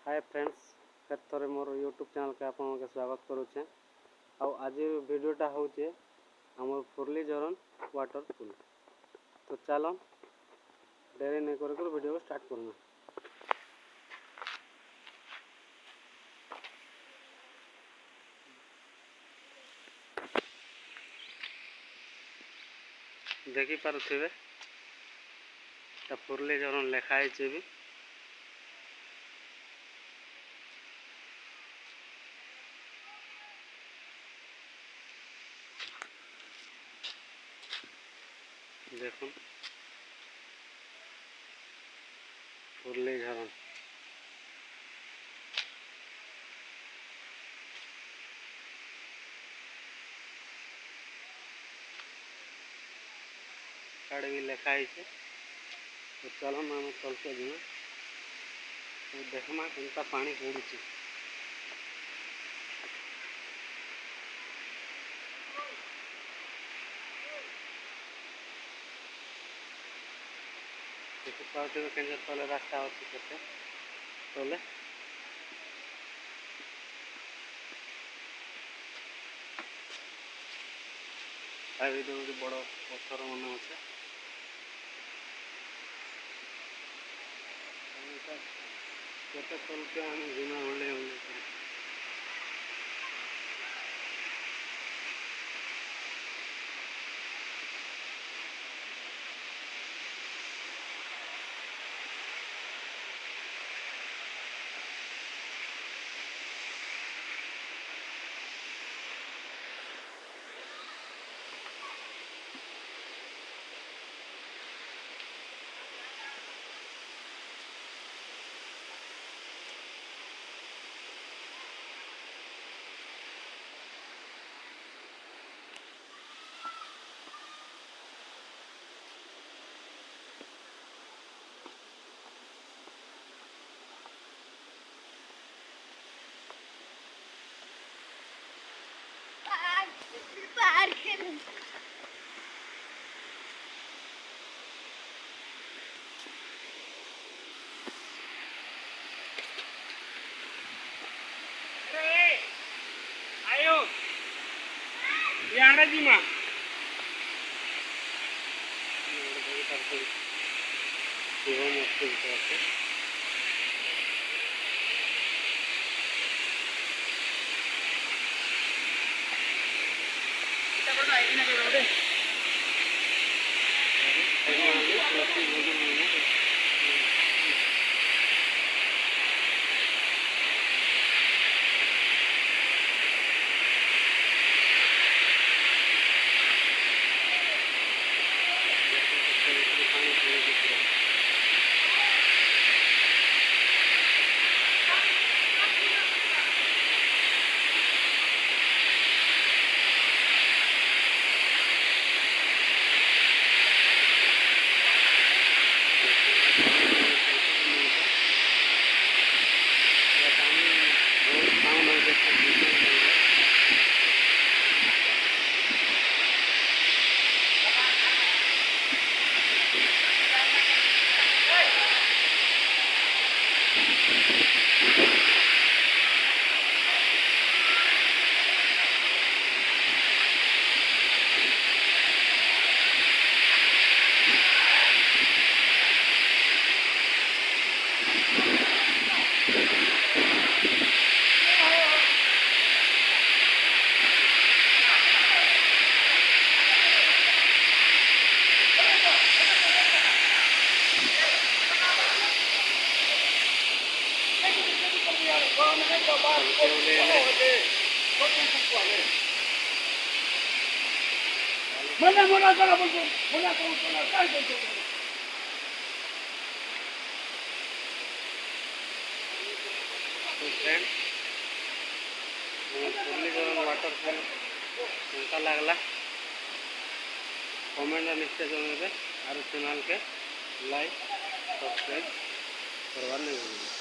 Hi friends फिर थोड़े मोर YouTube channel के आप स्वागत करुचे। आज वीडियोटा हूँ आम फुरली झरन वाटरफुल। तो चलो देरी नहीं कर वीडियो को स्टार्ट करना। देखी पारे फुरली झरन लिखाई भी देखो फुरली झरन भी लिखाई है। तो चलो ना आम तल के जी तो देखमा केनता पानी पड़ू। देखी पारे के तले रास्ता अच्छे केते तले बड़ पत्थर मन अच्छे केते तल के आम जिमा हल्ले जी माँ वाटरफल कैसा लगला कमेंट निश्चय जन और चैनल के लाइक सब्सक्राइब करवार नहीं भूलिए।